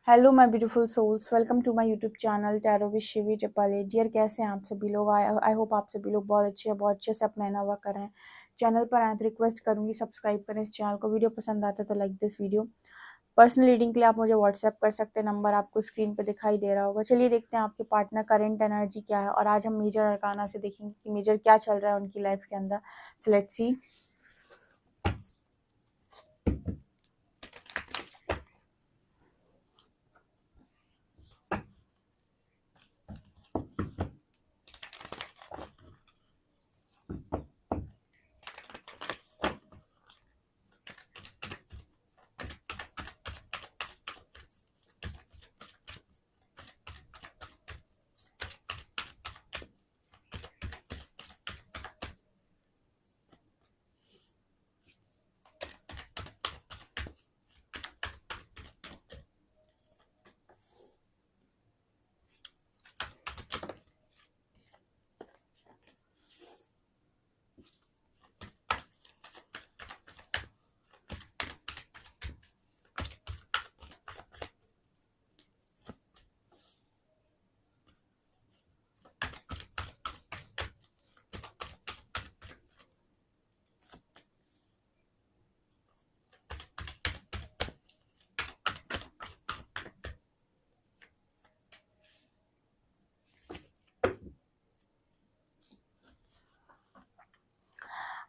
Hello my beautiful souls, welcome to my YouTube channel tarot with Shivi triple A. Dear, कैसे हैं आप सभी लोग? आई होप आप सभी लोग बहुत अच्छे से अपना नवा कर रहे हैं। चैनल पर आए तो रिक्वेस्ट करूंगी सब्सक्राइब करें इस चैनल को। वीडियो पसंद आता है तो like this video. Personal reading के लिए आप मुझे व्हाट्सएप कर सकते हैं, नंबर आपको स्क्रीन पर दिखाई दे रहा होगा। चलिए देखते हैं आपके पार्टनर करेंट एनर्जी क्या है, और आज हम मेजर अरकाना से देखेंगे कि मेजर क्या चल रहा है उनकी लाइफ के अंदर। So let's see.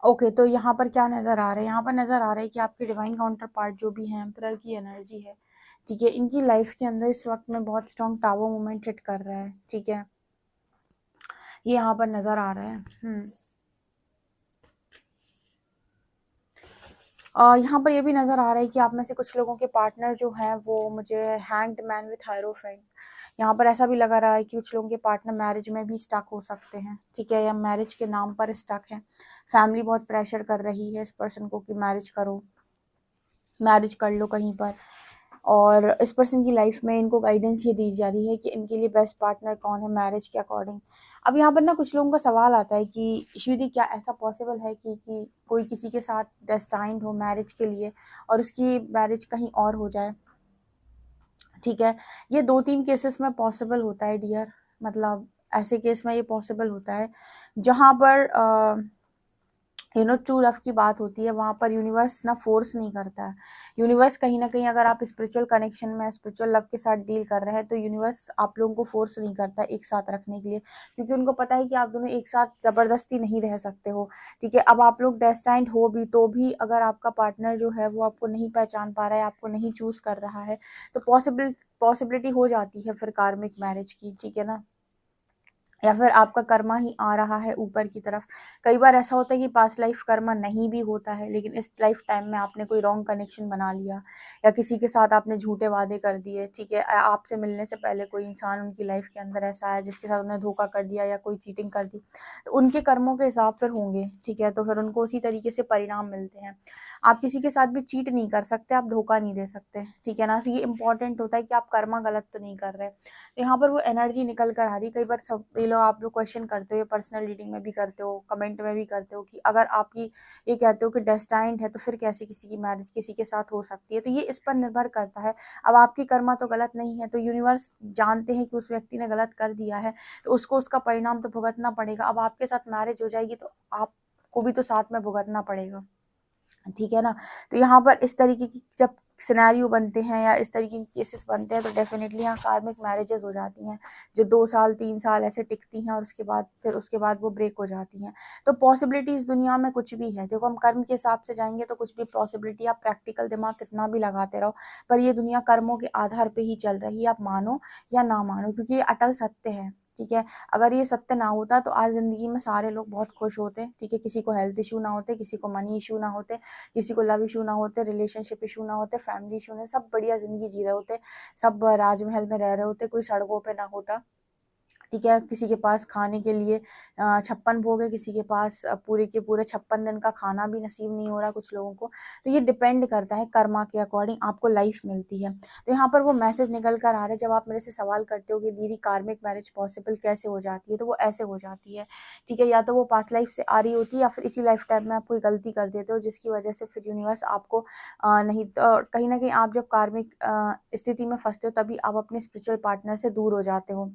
ओके, तो यहाँ पर क्या नज़र आ रहा है? यहाँ पर नज़र आ रहा है कि आपके डिवाइन काउंटर पार्ट जो भी है, एम्परर की एनर्जी है, ठीक है, इनकी लाइफ के अंदर इस वक्त में बहुत स्ट्रॉन्ग टावर मूवमेंट हिट कर रहा है, ठीक है, ये यहाँ पर नज़र आ रहा है। यहाँ पर ये भी नज़र आ रहा है कि आप में से कुछ लोगों के पार्टनर जो है वो मुझे हैंग्ड मैन विथ हायरोफेंट, यहाँ पर ऐसा भी लगा रहा है कि कुछ लोगों के पार्टनर मैरिज में भी स्टक हो सकते हैं, ठीक है, या मैरिज के नाम पर स्टक है। फैमिली बहुत प्रेशर कर रही है इस पर्सन को कि मैरिज करो, मैरिज कर लो कहीं पर। और इस पर्सन की लाइफ में इनको गाइडेंस ये दी जा रही है कि इनके लिए बेस्ट पार्टनर कौन है मैरिज के अकॉर्डिंग। अब यहाँ पर ना कुछ लोगों का सवाल आता है कि श्रीदी, क्या ऐसा पॉसिबल है कि कोई किसी के साथ डेस्टाइंड हो मैरिज के लिए और उसकी मैरिज कहीं और हो जाए, ठीक है। ये 2-3 केसेस में पॉसिबल होता है डियर, मतलब ऐसे केस में ये पॉसिबल होता है जहाँ पर ट्रू लव की बात होती है। वहाँ पर यूनिवर्स ना फोर्स नहीं करता है। यूनिवर्स कहीं ना कहीं, अगर आप स्पिरिचुअल कनेक्शन में स्पिरिचुअल लव के साथ डील कर रहे हैं तो यूनिवर्स आप लोगों को फोर्स नहीं करता एक साथ रखने के लिए, क्योंकि उनको पता है कि आप दोनों एक साथ ज़बरदस्ती नहीं रह सकते हो, ठीक है। अब आप लोग डेस्टाइंड हो भी तो भी अगर आपका पार्टनर जो है वो आपको नहीं पहचान पा रहा है, आपको नहीं चूज़ कर रहा है, तो पॉसिबिलिटी हो जाती है फिर कार्मिक मैरिज की, ठीक है ना, या फिर आपका कर्मा ही आ रहा है ऊपर की तरफ। कई बार ऐसा होता है कि पास्ट लाइफ कर्मा नहीं भी होता है, लेकिन इस लाइफ टाइम में आपने कोई रॉन्ग कनेक्शन बना लिया या किसी के साथ आपने झूठे वादे कर दिए, ठीक है। आपसे मिलने से पहले कोई इंसान उनकी लाइफ के अंदर ऐसा है जिसके साथ उन्हें धोखा कर दिया या कोई चीटिंग कर दी, तो उनके कर्मों के हिसाब फिर होंगे, ठीक है, तो फिर उनको उसी तरीके से परिणाम मिलते हैं। आप किसी के साथ भी चीट नहीं कर सकते, आप धोखा नहीं दे सकते, ठीक है ना। तो ये इंपॉर्टेंट होता है कि आप कर्मा गलत तो नहीं कर रहे। यहाँ पर वो एनर्जी निकल कर आ रही। कई बार सब ये लोग, आप लोग क्वेश्चन करते हो, पर्सनल रीडिंग में भी करते हो, कमेंट में भी करते हो कि अगर आपकी ये कहते हो कि डेस्टाइंड है तो फिर कैसे किसी की मैरिज किसी के साथ हो सकती है। तो ये इस पर निर्भर करता है। अब आपकी कर्मा तो गलत नहीं है, तो यूनिवर्स जानते हैं कि उस व्यक्ति ने गलत कर दिया है, तो उसको उसका परिणाम तो भुगतना पड़ेगा। अब आपके साथ मैरिज हो जाएगी तो आपको भी तो साथ में भुगतना पड़ेगा, ठीक है ना। तो यहाँ पर इस तरीके की जब सिनेरियो बनते हैं या इस तरीके के केसेस बनते हैं तो डेफिनेटली यहाँ कार्मिक मैरिजेस हो जाती हैं जो 2 साल 3 साल ऐसे टिकती हैं, और उसके बाद वो ब्रेक हो जाती हैं। तो पॉसिबिलिटीज दुनिया में कुछ भी है। देखो, हम कर्म के हिसाब से जाएंगे तो कुछ भी पॉसिबिलिटी, आप प्रैक्टिकल दिमाग कितना भी लगाते रहो, पर ये दुनिया कर्मों के आधार पर ही चल रही है, आप मानो या ना मानो, क्योंकि ये अटल सत्य है, ठीक है। अगर ये सत्य ना होता तो आज जिंदगी में सारे लोग बहुत खुश होते, ठीक है। किसी को हेल्थ इशू ना होते, किसी को मनी इशू ना होते, किसी को लव इशू ना होते, रिलेशनशिप इशू ना होते, फैमिली इशू ना, सब बढ़िया जिंदगी जी रहे होते, सब राजमहल में रह रहे होते, कोई सड़कों पे ना होता, ठीक है। किसी के पास खाने के लिए 56 भोग है, किसी के पास पूरे के पूरे 56 दिन का खाना भी नसीब नहीं हो रहा कुछ लोगों को। तो ये डिपेंड करता है कर्मा के अकॉर्डिंग आपको लाइफ मिलती है। तो यहाँ पर वो मैसेज निकल कर आ रहा है, जब आप मेरे से सवाल करते हो कि दीदी कार्मिक मैरिज पॉसिबल कैसे हो जाती है, तो वो ऐसे हो जाती है। ठीक है, या तो वो पास्ट लाइफ से आ रही होती है या फिर इसी लाइफ टाइम में आप कोई गलती कर देते हो जिसकी वजह से फिर यूनिवर्स आपको नहीं तो कहीं ना कहीं आप जब कार्मिक स्थिति में फंसते हो तभी आप अपने स्पिरिचुअल पार्टनर से दूर हो जाते हो,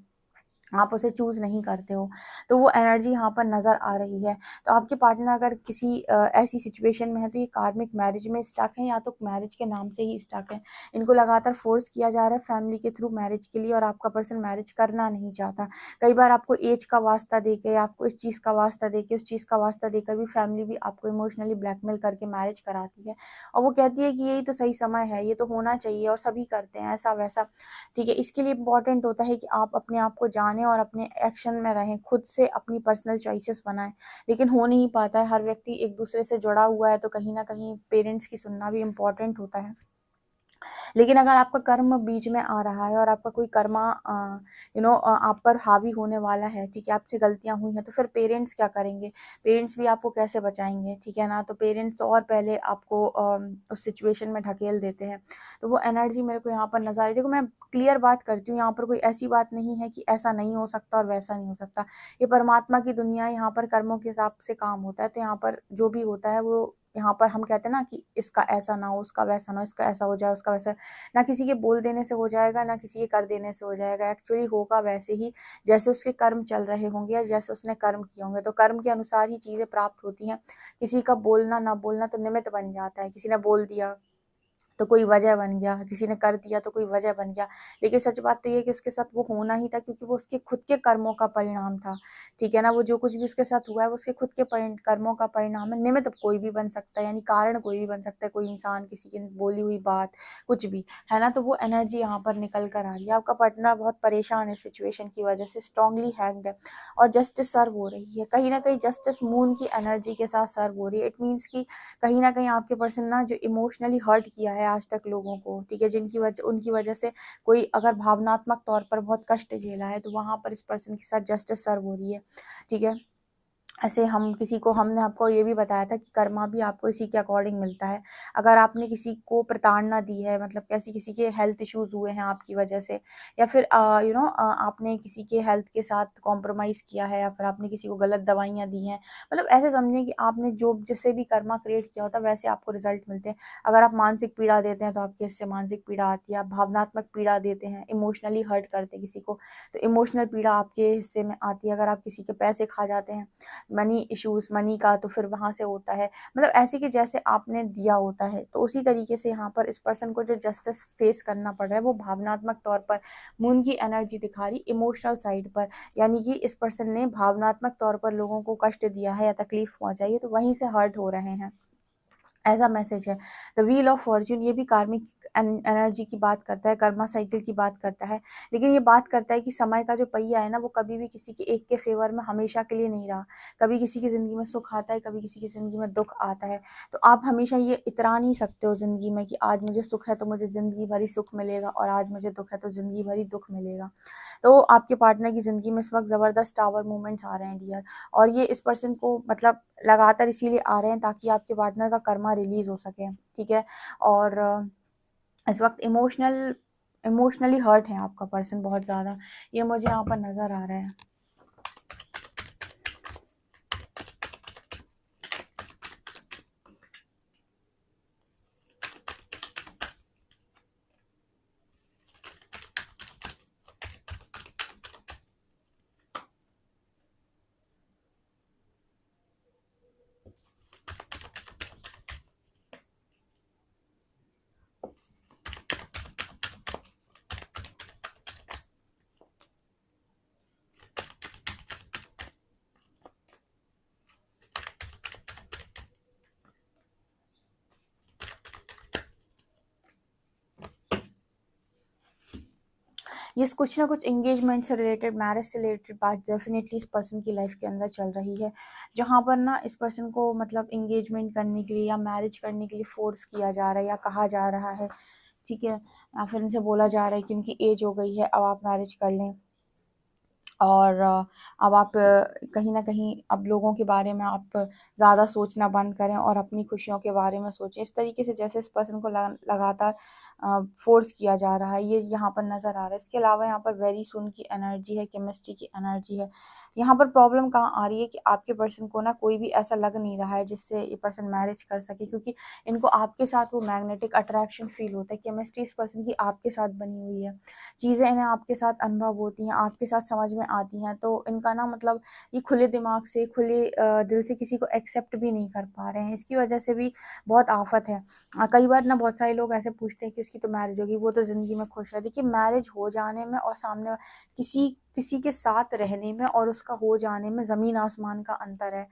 आप उसे चूज़ नहीं करते हो। तो वो एनर्जी यहाँ पर नज़र आ रही है। तो आपके पार्टनर अगर किसी ऐसी सिचुएशन में है तो ये कार्मिक मैरिज में स्टक है या तो मैरिज के नाम से ही स्टक है। इनको लगातार फोर्स किया जा रहा है फैमिली के थ्रू मैरिज के लिए और आपका पर्सन मैरिज करना नहीं चाहता। कई बार आपको एज का वास्ता देके या आपको इस चीज़ का वास्ता देके उस चीज़ का वास्ता देकर भी फैमिली भी आपको इमोशनली ब्लैकमेल करके मैरिज कराती है। और वो कहती है कि यही तो सही समय है, ये तो होना चाहिए और सभी करते हैं ऐसा वैसा। ठीक है, इसके लिए इम्पोर्टेंट होता है कि आप अपने आप को जानें और अपने एक्शन में रहें, खुद से अपनी पर्सनल चॉइसेस बनाएं। लेकिन हो नहीं पाता है, हर व्यक्ति एक दूसरे से जुड़ा हुआ है तो कहीं ना कहीं पेरेंट्स की सुनना भी इम्पोर्टेंट होता है। लेकिन अगर आपका कर्म बीच में आ रहा है और आपका कोई कर्मा आप पर हावी होने वाला है, ठीक है, आपसे गलतियां हुई हैं, तो फिर पेरेंट्स क्या करेंगे? पेरेंट्स भी आपको कैसे बचाएंगे? ठीक है ना, तो पेरेंट्स और पहले आपको उस सिचुएशन में ढकेल देते हैं। तो वो एनर्जी मेरे को यहाँ पर नजर आई। देखो मैं क्लियर बात करती हूँ, यहाँ पर कोई ऐसी बात नहीं है कि ऐसा नहीं हो सकता और वैसा नहीं हो सकता। ये परमात्मा की दुनिया है, यहाँ पर कर्मों के हिसाब से काम होता है। तो यहाँ पर जो भी होता है वो, यहाँ पर हम कहते हैं ना कि इसका ऐसा ना हो, उसका वैसा ना हो, इसका ऐसा हो जाए, उसका वैसा। ना किसी के बोल देने से हो जाएगा, ना किसी के कर देने से हो जाएगा। एक्चुअली होगा वैसे ही जैसे उसके कर्म चल रहे होंगे या जैसे उसने कर्म किए होंगे। तो कर्म के अनुसार ही चीजें प्राप्त होती हैं। किसी का बोलना ना बोलना तो निमित्त बन जाता है। किसी ने बोल दिया तो कोई वजह बन गया, किसी ने कर दिया तो कोई वजह बन गया। लेकिन सच बात तो ये है कि उसके साथ वो होना ही था क्योंकि वो उसके खुद के कर्मों का परिणाम था। ठीक है ना, वो जो कुछ भी उसके साथ हुआ है वो उसके खुद के कर्मों का परिणाम है। निमित्त कोई भी बन सकता है, यानी कारण कोई भी बन सकता है, कोई इंसान, किसी की बोली हुई बात, कुछ भी, है ना। तो वो एनर्जी यहाँ पर निकल कर आ रही है। आपका पार्टनर बहुत परेशान है सिचुएशन की वजह से, स्ट्रांगली हैंग्ड है और जस्टिस सर्व हो रही है। कहीं ना कहीं जस्टिस मून की एनर्जी के साथ सर्व हो रही है। इट मीन्स की कहीं ना कहीं आपके पर्सन ना जो इमोशनली हर्ट किया है आज तक लोगों को, ठीक है, जिनकी वजह उनकी वजह से कोई अगर भावनात्मक तौर पर बहुत कष्ट झेला है, तो वहां पर इस पर्सन के साथ जस्टिस सर्व हो रही है। ठीक है, ऐसे हम किसी को, हमने आपको ये भी बताया था कि कर्मा भी आपको इसी के अकॉर्डिंग मिलता है। अगर आपने किसी को प्रताड़ना दी है, मतलब कैसी किसी के हेल्थ इश्यूज हुए हैं आपकी वजह से, या फिर आपने किसी के हेल्थ के साथ कॉम्प्रोमाइज किया है, या फिर आपने किसी को गलत दवाइयाँ दी हैं, मतलब ऐसे समझें कि आपने जो जिससे भी कर्मा क्रिएट किया होता है वैसे आपको रिजल्ट मिलते हैं। अगर आप मानसिक पीड़ा देते हैं तो आपके इससे मानसिक पीड़ा आती है। आप भावनात्मक पीड़ा देते हैं, इमोशनली हर्ट करते हैं किसी को, तो इमोशनल पीड़ा आपके हिस्से में आती है। अगर आप किसी के पैसे खा जाते हैं, मनी इश्यूज मनी का, तो फिर वहां से होता है। मतलब ऐसे कि जैसे आपने दिया होता है, तो उसी तरीके से यहाँ पर इस पर्सन को जो जस्टिस फेस करना पड़ रहा है वो भावनात्मक तौर पर मून की एनर्जी दिखा रही इमोशनल साइड पर। यानी कि इस पर्सन ने भावनात्मक तौर पर लोगों को कष्ट दिया है या तकलीफ पहुंचाई है, तो वहीं से हर्ट हो रहे हैं, ऐसा मैसेज है। द व्हील ऑफ फॉर्च्यून ये भी कार्मिक एनर्जी की बात करता है, कर्मा साइकिल की बात करता है। लेकिन ये बात करता है कि समय का जो पहिया है ना, वो कभी भी किसी के एक के फेवर में हमेशा के लिए नहीं रहा। कभी किसी की जिंदगी में सुख आता है, कभी किसी की जिंदगी में दुख आता है। तो आप हमेशा ये इतरा नहीं सकते हो जिंदगी में कि आज मुझे सुख है तो मुझे जिंदगी भरी सुख मिलेगा और आज मुझे दुख है तो जिंदगी भरी दुख मिलेगा। तो आपके पार्टनर की ज़िंदगी में इस वक्त ज़बरदस्त टावर मूवमेंट्स आ रहे हैं डियर। और ये इस पर्सन को मतलब लगातार इसीलिए आ रहे हैं ताकि आपके पार्टनर का कर्मा रिलीज़ हो सके, ठीक है। और इस वक्त इमोशनली हर्ट है आपका पर्सन बहुत ज़्यादा, ये मुझे यहाँ पर नज़र आ रहा है। ये कुछ ना कुछ एंगेजमेंट से रिलेटेड, मैरिज से रिलेटेड बात डेफिनेटली इस पर्सन की लाइफ के अंदर चल रही है, जहाँ पर ना इस पर्सन को मतलब एंगेजमेंट करने के लिए या मैरिज करने के लिए फोर्स किया जा रहा है या कहा जा रहा है, ठीक है, या फिर इनसे बोला जा रहा है कि उनकी एज हो गई है, अब आप मैरिज कर लें। और अब आप कहीं न कहीं अब लोगों के बारे में आप ज़्यादा सोचना बंद करें और अपनी खुशियों के बारे में सोचें। इस तरीके से जैसे इस पर्सन को लगातार फ़ोर्स किया जा रहा है, ये यहाँ पर नज़र आ रहा है। इसके अलावा यहाँ पर वेरी सून की एनर्जी है, केमिस्ट्री की एनर्जी है। यहाँ पर प्रॉब्लम कहाँ आ रही है कि आपके पर्सन को ना कोई भी ऐसा लग नहीं रहा है जिससे ये पर्सन मैरिज कर सके, क्योंकि इनको आपके साथ वो मैग्नेटिक अट्रैक्शन फ़ील होता है। केमिस्ट्री इस पर्सन की आपके साथ बनी हुई है। चीज़ें इन्हें आपके साथ अनुभव होती हैं, आपके साथ समझ में आती हैं, तो इनका ना मतलब ये खुले दिमाग से, खुले दिल से किसी को एक्सेप्ट भी नहीं कर पा रहे हैं। इसकी वजह से भी बहुत आफ़त है। कई बार ना बहुत सारे लोग ऐसे पूछते हैं कि उसकी तो मैरिज होगी, वो तो ज़िंदगी में खुश है। देखिए, मैरिज हो जाने में और सामने किसी किसी के साथ रहने में और उसका हो जाने में ज़मीन आसमान का अंतर है।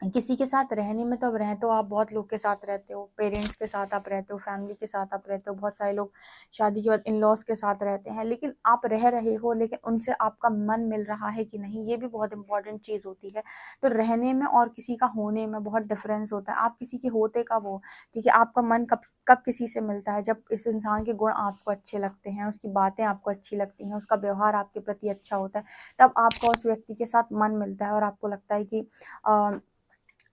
किसी के साथ रहने में तो अब रह तो आप बहुत लोग के साथ रहते हो, पेरेंट्स के साथ आप रहते हो, फैमिली के साथ आप रहते हो, बहुत सारे लोग शादी के बाद इन-लॉज़ के साथ रहते हैं, लेकिन आप रह रहे हो, लेकिन उनसे आपका मन मिल रहा है कि नहीं, ये भी बहुत इम्पोर्टेंट चीज़ होती है। तो रहने में और किसी का होने में बहुत डिफ़रेंस होता है। आप किसी के होते कब हो, ठीक है? आपका मन कब कब किसी से मिलता है, जब इस इंसान के गुण आपको अच्छे लगते हैं, उसकी बातें आपको अच्छी लगती हैं, उसका व्यवहार आपके प्रति अच्छा होता है, तब आपका उस व्यक्ति के साथ मन मिलता है और आपको लगता है कि अ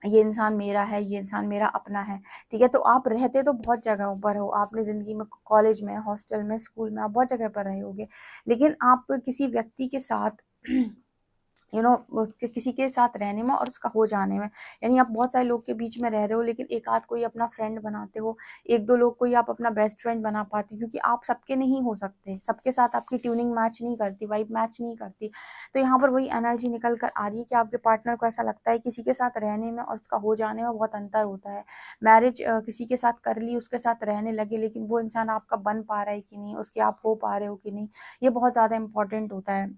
ये इंसान मेरा है, ये इंसान मेरा अपना है, ठीक है? तो आप रहते तो बहुत जगहों पर हो, आपने ज़िंदगी में कॉलेज में, हॉस्टल में, स्कूल में, आप बहुत जगह पर रहे होंगे, लेकिन आप किसी व्यक्ति के साथ उसके किसी के साथ रहने में और उसका हो जाने में, यानी आप बहुत सारे लोग के बीच में रह रहे हो, लेकिन एक आध कोई अपना फ्रेंड बनाते हो, 1-2 लोग को ही आप अपना बेस्ट फ्रेंड बना पाते हो, क्योंकि आप सबके नहीं हो सकते, सबके साथ आपकी ट्यूनिंग मैच नहीं करती, वाइब मैच नहीं करती। तो यहाँ पर वही एनर्जी निकल कर आ रही है कि आपके पार्टनर को ऐसा लगता है किसी के साथ रहने में और उसका हो जाने में बहुत अंतर होता है। मैरिज किसी के साथ कर ली, उसके साथ रहने लगे, लेकिन वो इंसान आपका बन पा रहा है कि नहीं, उसके आप हो पा रहे हो कि नहीं, ये बहुत ज़्यादा इम्पोर्टेंट होता है।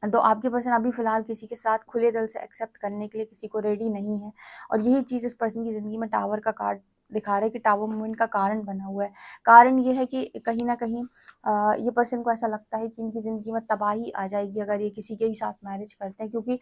तो आपके पर्सन अभी फ़िलहाल किसी के साथ खुले दिल से एक्सेप्ट करने के लिए किसी को रेडी नहीं है, और यही चीज़ इस पर्सन की ज़िंदगी में टावर का कार्ड दिखा रहा है कि टावर मूवमेंट का कारण बना हुआ है। कारण ये है कि कहीं न कहीं ये पर्सन को ऐसा लगता है कि इनकी ज़िंदगी में तबाही आ जाएगी अगर ये किसी के ही साथ मैरिज करते हैं, क्योंकि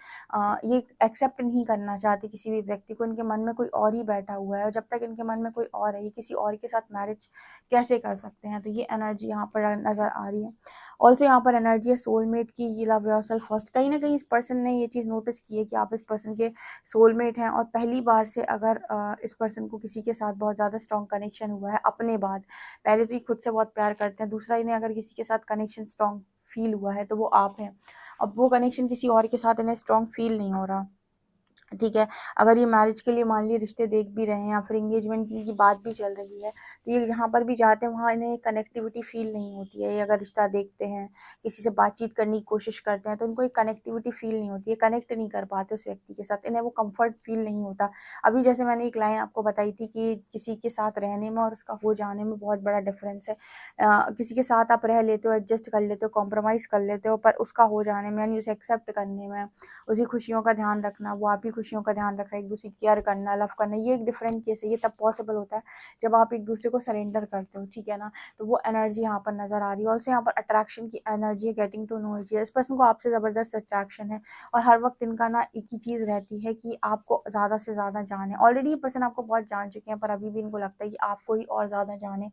ये एक्सेप्ट नहीं करना चाहते किसी भी व्यक्ति को, इनके मन में कोई और ही बैठा हुआ है, और जब तक इनके मन में कोई और है, ये किसी और के साथ मैरिज कैसे कर सकते हैं? तो ये एनर्जी यहाँ पर नज़र आ रही है। ऑल्सो यहाँ पर एनर्जी है सोलमेट की, ये लव योरसेल्फ फर्स्ट। कहीं न कहीं इस पर्सन ने ये चीज़ नोटिस की है कि आप इस पर्सन के सोलमेट हैं, और पहली बार से अगर इस पर्सन को किसी के साथ बहुत ज़्यादा स्ट्रॉन्ग कनेक्शन हुआ है अपने बाद, पहले तो ये खुद से बहुत प्यार करते हैं, दूसरा इन्हें अगर किसी के साथ कनेक्शन स्ट्रॉन्ग फ़ील हुआ है तो वो आप हैं। अब वो कनेक्शन किसी और के साथ इन्हें स्ट्रॉन्ग फ़ील नहीं हो रहा। ठीक है, अगर ये मैरिज के लिए मान लीजिए रिश्ते देख भी रहे हैं या फिर एंगेजमेंट की बात भी चल रही है, तो ये जहाँ पर भी जाते हैं वहाँ इन्हें कनेक्टिविटी फ़ील नहीं होती है। ये अगर रिश्ता देखते हैं, किसी से बातचीत करने की कोशिश करते हैं, तो इनको एक कनेक्टिविटी फ़ील नहीं होती है, कनेक्ट नहीं कर पाते उस व्यक्ति के साथ, इन्हें वो कम्फ़र्ट फ़ील नहीं होता। अभी जैसे मैंने एक लाइन आपको बताई थी कि किसी के साथ रहने में और उसका हो जाने में बहुत बड़ा डिफ़रेंस है। किसी के साथ आप रह लेते हो, एडजस्ट कर लेते हो, कॉम्प्रोमाइज़ कर लेते हो, पर उसका हो जाने में यानी उसे एक्सेप्ट करने में, उसकी खुशियों का ध्यान रखना, वो आपकी खुशियों का ध्यान रख रहा है, एक-दूसरे की केयर करना, लव करना, ये एक डिफरेंट केस है। ये तब पॉसिबल होता है जब आप एक-दूसरे को सरेंडर करते हो, ठीक है ना? तो वो एनर्जी यहाँ पर नज़र आ रही है। ऑल्सो यहाँ पर अट्रैक्शन की एनर्जी है, getting to know each other. इस पर्सन को आपसे ज़बरदस्त अट्रैक्शन है, और हर वक़्त इनका ना एक ही चीज़ रहती है कि आपको ज़्यादा से ज़्यादा जानें। ऑलरेडी ये पर्सन आपको बहुत जान चुके हैं, पर अभी भी इनको लगता है कि आपको ही और ज़्यादा जानें।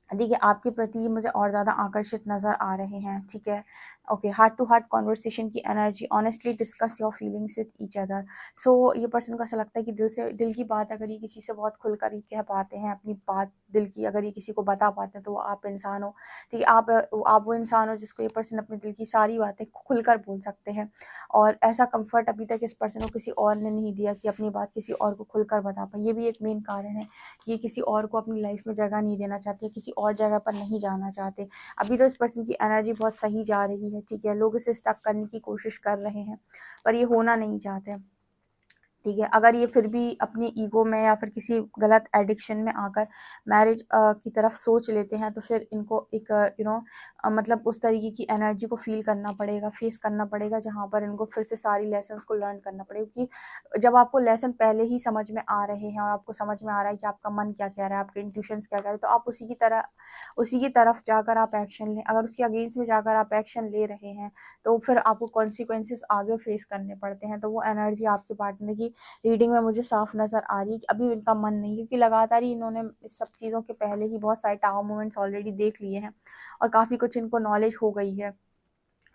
देखिए, आपके प्रति ये मुझे और ज़्यादा आकर्षित नज़र आ रहे हैं, ठीक है? Okay, heart to heart conversation की energy, honestly discuss your feelings with each other. So ये पर्सन को ऐसा लगता है कि दिल की बात अगर ये किसी से बहुत खुलकर ही कह पाते हैं, अपनी बात दिल की अगर ये किसी को बता पाते हैं, तो वो आप इंसान हो, ठीक है? आप वो इंसान हो जिसको ये पर्सन अपने दिल की सारी बातें खुलकर बोल सकते हैं, और ऐसा कम्फ़र्ट अभी तक इस पर्सन को किसी और ने नहीं दिया कि अपनी बात किसी और को खुलकर बता पाए। ये भी एक मेन कारण है, ये किसी और को अपनी लाइफ में जगह नहीं देना चाहते, किसी और जगह पर नहीं जाना चाहते। अभी तो इस पर्सन की एनर्जी बहुत सही जा रही है, ठीक है? लोग इसे स्टक करने की कोशिश कर रहे हैं, पर ये होना नहीं चाहते। ठीक है, अगर ये फिर भी अपनी ईगो में या फिर किसी गलत एडिक्शन में आकर मैरिज की तरफ सोच लेते हैं, तो फिर इनको एक मतलब उस तरीके की एनर्जी को फ़ील करना पड़ेगा, फेस करना पड़ेगा, जहाँ पर इनको फिर से सारी लेसन्स को लर्न करना पड़ेगा, क्योंकि जब आपको लेसन पहले ही समझ में आ रहे हैं और आपको समझ में आ रहा है कि आपका मन क्या कह रहा है, आपके इंट्यूशंस क्या कह रहे हैं, तो आप उसी की तरफ जाकर आप एक्शन लें। अगर उसके अगेंस्ट में जाकर आप एक्शन ले रहे हैं, तो फिर आपको कॉन्सिक्वेंसेस आगे फेस करने पड़ते हैं। तो वो एनर्जी आपके पार्टनर की रीडिंग में मुझे साफ नज़र आ रही है कि अभी इनका मन नहीं है, क्योंकि लगातार ही इन्होंने इस सब चीज़ों के पहले ही बहुत सारे टावर मूवमेंट्स ऑलरेडी देख लिए हैं, और काफ़ी कुछ इनको नॉलेज हो गई है।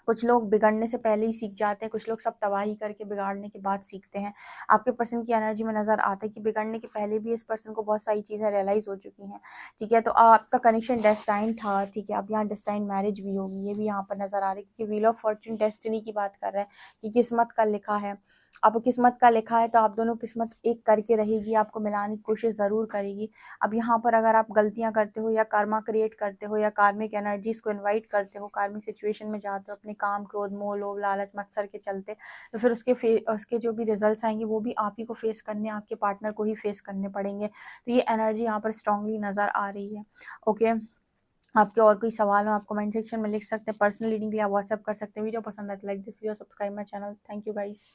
कुछ लोग बिगड़ने से पहले ही सीख जाते हैं, कुछ लोग सब तबाही करके बिगाड़ने के बाद सीखते हैं। आपके पर्सन की एनर्जी में नज़र आता है कि बिगड़ने के पहले भी इस पर्सन को बहुत सारी चीज़ें रियलाइज़ हो चुकी हैं, ठीक है। तो आपका कनेक्शन डेस्टाइन था, ठीक है। अब यहाँ डेस्टाइन मैरिज भी होगी, ये भी यहाँ पर नज़र आ रही है, क्योंकि व्हील ऑफ फॉर्चून डेस्टिनी की बात कर रहा है कि किस्मत का लिखा है। अब किस्मत का लिखा है तो आप दोनों किस्मत एक करके रहेगी, आपको मिलाने की कोशिश ज़रूर करेगी। अब यहाँ पर अगर आप गलतियाँ करते हो या कर्मा क्रिएट करते हो या कार्मिक एनर्जीज को इनवाइट करते हो, कार्मिक सिचुएशन में जाते हो अपने काम, क्रोध, मोह, लोभ, लालच, मत्सर के चलते, तो फिर उसके जो भी रिजल्ट्स आएंगे वो भी आप ही को फेस करने, आपके पार्टनर को ही फेस करने पड़ेंगे। तो ये एनर्जी यहाँ पर स्ट्रांगली नज़र आ रही है। ओके, आपके और कोई सवाल हो आप कमेंट सेक्शन में लिख सकते हैं। पर्सनल रीडिंग के लिए आप व्हाट्सएप कर सकते हैं। वीडियो पसंद आए तो like this video, subscribe my channel. Thank you guys.